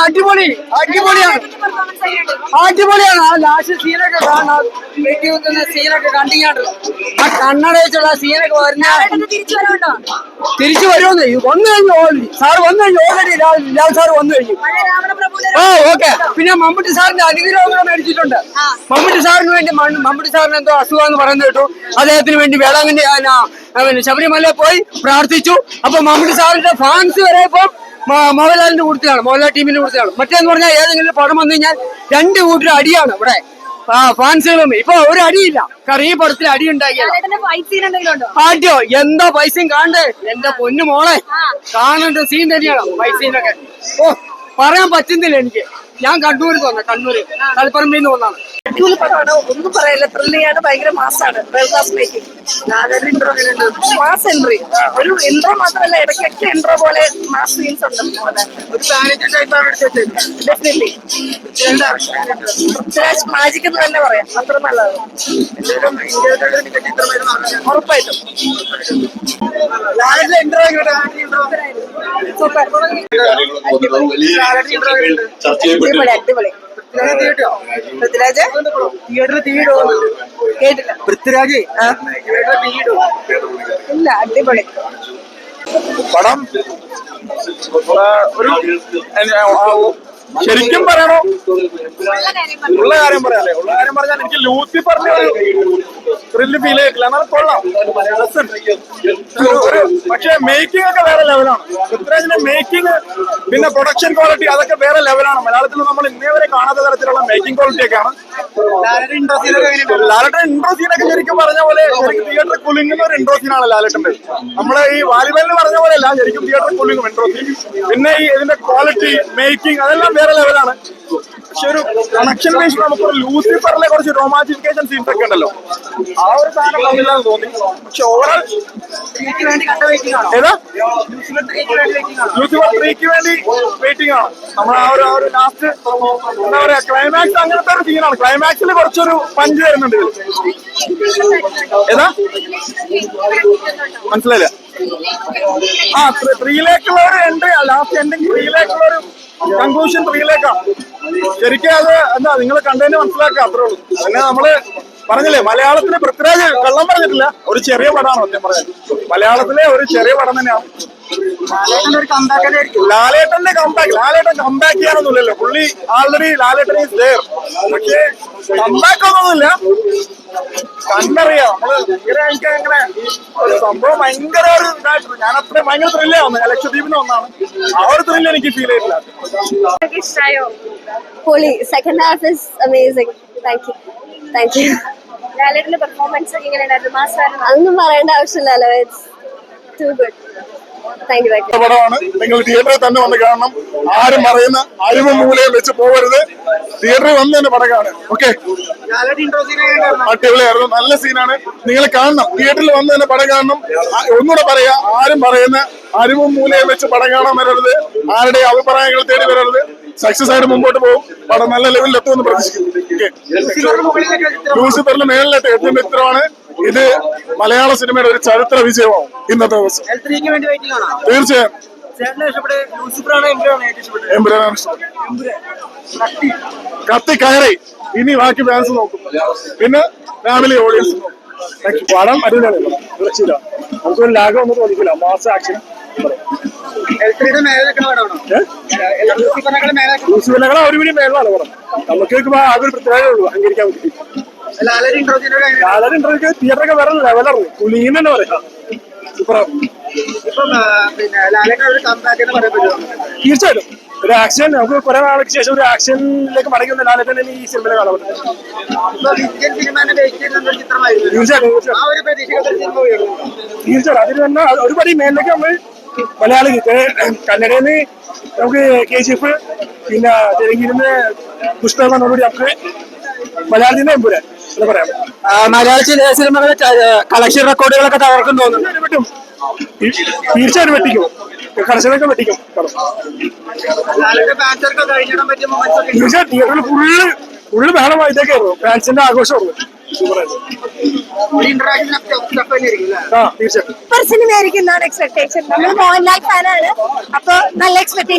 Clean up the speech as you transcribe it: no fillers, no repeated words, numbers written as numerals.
അടിപൊളിയാണ്. ആ ലാസ്റ്റ് സീനൊക്കെ കാണാൻ വെട്ടി വെക്കുന്ന സീനൊക്കെ കണ്ടിങ്ങാണ്ടല്ലോ. ആ കണ്ണട വെച്ചുള്ള സീനൊക്കെ തിരിച്ചു വരുമെന്ന് വന്നു കഴിഞ്ഞു. സാറ് വന്നു കഴിഞ്ഞു. ഓൾറെഡി ലാൽ സാറ് വന്നു കഴിഞ്ഞു. ഓക്കെ. പിന്നെ മമ്മൂട്ടി സാറിന്റെ അനുഗ്രഹങ്ങൾ മേടിച്ചിട്ടുണ്ട്. മമ്മൂട്ടി സാറിന് വേണ്ടി മമ്മൂട്ടി സാറിന് എന്തോ അസുഖമെന്ന് പറയുന്നത് കേട്ടു. അദ്ദേഹത്തിന് വേണ്ടി വേളാങ്കണ്ണി ശബരിമല പോയി പ്രാർത്ഥിച്ചു. അപ്പൊ മമ്മൂട്ടി സാറിന്റെ ഫാൻസ് വരെ ഇപ്പൊ മോഹൻലാലിന്റെ കൂട്ടത്തിലാണ്, മോഹൻലാൽ ടീമിന്റെ കൂട്ടത്തിലാണ്. മറ്റേന്ന് പറഞ്ഞാൽ ഏതെങ്കിലും പടം വന്നു കഴിഞ്ഞാൽ രണ്ട് കൂട്ടരും അടിയാണ് ഇവിടെ. ഫാൻസുകളും ഇപ്പൊ ഒരു അടിയില്ല. കാരണം ഈ പടത്തിൽ അടി ഉണ്ടാക്കിയ ആദ്യോ എന്താ പൈസയും കാണണ്ടേ. എന്റെ പൊന്നു മോളെ കാണേണ്ട സീൻ തന്നെയാണ് പൈസീനൊക്കെ. ഓ പറയാൻ പറ്റുന്നില്ല എനിക്ക്. ഞാൻ കണ്ണൂരിൽ വന്ന കണ്ണൂര് തലപ്പറമ്പിൽ നിന്ന് വന്നാണ്. അടിപൊളി പടമാണ്, ഒന്നും പറയില്ല. ത്രില്ലിയാണ്, ഭയങ്കര മാസാണ്. മാസ് എൻട്രി, ഒരു ഇൻട്രോ മാത്രമല്ല, ഇടയ്ക്കൊക്കെ ഇൻട്രോ പോലെ മാസ് സീൻസ് ഉണ്ട്. ഡെഫിനറ്റ്ലി പൃഥ്വിരാജ് മാജിക് എന്ന് തന്നെ പറയാം. അത്ര നല്ലതാണ്. ഉറപ്പായിട്ടും അടിപൊളി. പൃഥ്വിരാജ് കേട്ടില്ല. പൃഥ്വിരാജ് ഇല്ല, അടിപൊളി പടം. ഒരു ശരിക്കും പറയണോ, ഉള്ള കാര്യം പറയാല്ലേ. ഉള്ള കാര്യം പറഞ്ഞാൽ എനിക്ക് ലൂസിഫറിന്റെ ഒരു ത്രില്ല് ഫീൽ ചെയ്തിട്ടില്ല. എന്നാൽ കൊള്ളാം. പക്ഷെ മേക്കിംഗ് ഒക്കെ വേറെ ലെവലാണ്. പൃഥ്വിരാജിന്റെ മേക്കിംഗ്, പിന്നെ പ്രൊഡക്ഷൻ ക്വാളിറ്റി, അതൊക്കെ വേറെ ലെവലാണ്. മലയാളത്തിൽ നമ്മൾ ഇന്നേ വരെ കാണാത്ത തരത്തിലുള്ള മേക്കിംഗ് ക്വാളിറ്റി ഒക്കെയാണ്. ലാലേട്ടൻ ഇൻട്രോ സീനൊക്കെ ശരിക്കും പറഞ്ഞ പോലെ ശരിക്കും തിയേറ്ററിൽ കുലുങ്ങുന്ന ഒരു ഇൻട്രോ സീനാണ് ലാലേട്ടന്റെ. നമ്മളെ ഈ വാലിബലിന് പറഞ്ഞ പോലെ അല്ല, ശരിക്കും തിയേറ്ററിൽ കുലുങ്ങും ഇൻട്രോ സീൻ. പിന്നെ ഈ ഇതിന്റെ ക്വാളിറ്റി, മേക്കിംഗ്, അതെല്ലാം വേറെ ലെവലാണ്. പക്ഷെ ഒരു കണക്ഷൻ ബേസ് നമുക്കൊരു ലൂസിഫറിലെ കുറച്ച് റൊമാൻറ്റിഫിക്കേഷൻ സീൻസ് ഒക്കെ ഉണ്ടല്ലോ, ആ ഒരു സാധനം വന്നില്ലാന്ന് തോന്നി. പക്ഷെ ഓവറോൾ ഏതാ ലൂസിഫർ 3ക്ക് വേണ്ടി വെയിറ്റിംഗ് ആണ് നമ്മൾ. ആ ഒരു ലാസ്റ്റ് എന്താ പറയാ, ക്ലൈമാക്സ് അങ്ങനത്തെ ഒരു സീനാണ്. ക്ലൈമാക്സിൽ കുറച്ചൊരു പഞ്ച് വരുന്നുണ്ട്. ഏതാ മനസ്സിലായില്ല. ആ 3ലേക്കുള്ള ഒരു എൻട്രി, ലാസ്റ്റ് എൻഡിങ് 3ലേക്കുള്ള ഒരു കൺക്ലൂഷൻ 3ലേക്കാണ്. ശരിക്കും അത് എന്താ നിങ്ങൾ കണ്ടതിന് മനസ്സിലാക്കുക, അത്രേ ഉള്ളൂ. പിന്നെ നമ്മള് പറഞ്ഞില്ലേ, മലയാളത്തിലെ പൃഥ്വിരാജ് കള്ളം പറഞ്ഞിട്ടില്ല. ഒരു ചെറിയ പടമാണ് സത്യം പറഞ്ഞത്. മലയാളത്തിലെ ഒരു ചെറിയ പടം തന്നെയാണ്. ലാലേട്ടന്റെ കമ്പാക്ക്. ലാലേട്ടൻ കമ്പാക്ക് ചെയ്യാനൊന്നുമില്ലല്ലോ. പുള്ളി ആൾറെഡി ലാലേട്ടൻ ഈസ് ദേർ. പക്ഷേ കമ്പാക്ക് ഒന്നുമില്ല. കണ്ടറിയാം നമ്മള്. എനിക്ക് അങ്ങനെ ഒരു സംഭവം ഭയങ്കര ഒരു ഇതായിട്ടുണ്ട്. ഞാൻ അത്ര ഭയങ്കര ത്രില്ലേ വന്നത്. ഞാൻ ലക്ഷദ്വീപിന് വന്നാണ്. ആ ഒരു ത്രില്ല് എനിക്ക് ഫീൽ ചെയ്തിട്ടില്ല. പൊളി. Second half is amazing. Thank you. ലാലേട്ടന്റെ പെർഫോമൻസ് എങ്ങനെയുണ്ടായിരുന്നു? മാസായിരുന്നു. അതൊന്നും പറയേണ്ട ആവശ്യമില്ലല്ലോ. It's too good. പടമാണ്. നിങ്ങൾ തിയേറ്ററിൽ തന്നെ വന്ന് കാണണം. ആരും പറയുന്ന അരിവും മൂലയും വെച്ച് പോകരുത്. തിയേറ്ററിൽ വന്ന് തന്നെ പടം കാണും. ഓക്കെ, അടിപൊളിയായിരുന്നു. നല്ല സീനാണ്. നിങ്ങൾ കാണണം. തിയേറ്ററിൽ വന്ന് തന്നെ പടം കാണണം. ഒന്നുകൂടെ പറയാ, ആരും പറയുന്ന അരിവും മൂലയും വെച്ച് പടം കാണാൻ വരരുത്. ആരുടെ അഭിപ്രായങ്ങൾ തേടി വരരുത്. സക്സസ് ആയിട്ട് മുമ്പോട്ട് പോകും. പടം നല്ല ലെവലിൽ എത്തുമെന്ന് പ്രതീക്ഷിക്കുന്നു. ലൂസിഫറിന് മേളിലെത്തി എത്തുന്ന ചിത്രമാണ് ഇത്. മലയാള സിനിമയുടെ ഒരു ചരിത്ര വിജയമാവും ഇന്നത്തെ ദിവസം. തീർച്ചയായും എമ്പുരാനാണ് ഇഷ്ടം. കത്തി കയറി. ഇനി ബാക്കി ഫാൻസ് നോക്കും, പിന്നെ ഫാമിലി ഓഡിയൻസ് നോക്കും. പടം അടിപൊളിയാണ്. തീർച്ചയില്ല, നമുക്കൊരു ലാഗം ഒന്നും തോന്നിക്കില്ല. മാസ ആക്ഷൻ. ലൂസിഫറിനേക്കാൾ ഒരു പിടി മേളാണ് പടം. നമുക്ക് ആകെ പ്രത്യേകത ഉള്ളൂ അംഗീകരിക്കാൻ പറ്റി. ലാലർ ഇന്റർവ്യൂ തിയേറ്ററൊക്കെ വേറെ ലെവലാണ്. കുലീൻ തന്നെ പറയാം. തീർച്ചയായിട്ടും ഒരു ആക്ഷൻ, നമുക്ക് കുറെ നാൾക്ക് ശേഷം ഒരു ആക്ഷനിലേക്ക് മടങ്ങി വന്ന ലാലേട്ടൻ ഈ സിനിമയിലെ കാണാൻ പറ്റും. തീർച്ചയായിട്ടും അതിന് തന്നെ ഒരുപാട് മേലിലേക്ക് നമ്മൾ മലയാളി കന്നഡയിൽ നമുക്ക് KGF, പിന്നെ തെലുങ്കിന്ന് പുഷ്പനോടുകൂടി നമുക്ക് മലയാളത്തിൽ നിന്ന് എമ്പുരാൻ എന്ന് പറയാം. മലയാള സിനിമകളെ കളക്ഷൻ റെക്കോർഡുകളൊക്കെ തകർക്കും തോന്നുന്നു. പറ്റും. തീർച്ചയായിട്ടും വെട്ടിക്കും. കളക്ഷനൊക്കെ വെട്ടിക്കും. തീർച്ചയായും തിയേറ്ററിൽ ഫുള്ള് ബഹളമായി ഇതൊക്കെയായിരുന്നു. ഫാൻസിന്റെ ആഘോഷമായിരുന്നു. സിനിമയായിരിക്കും എന്നാണ് എക്സ്പെക്ടേഷൻ. നമ്മൾ മോഹൻലാൽ ഫാനാണ്. അപ്പൊ നല്ല എക്സ്പെക്ടേഷൻ.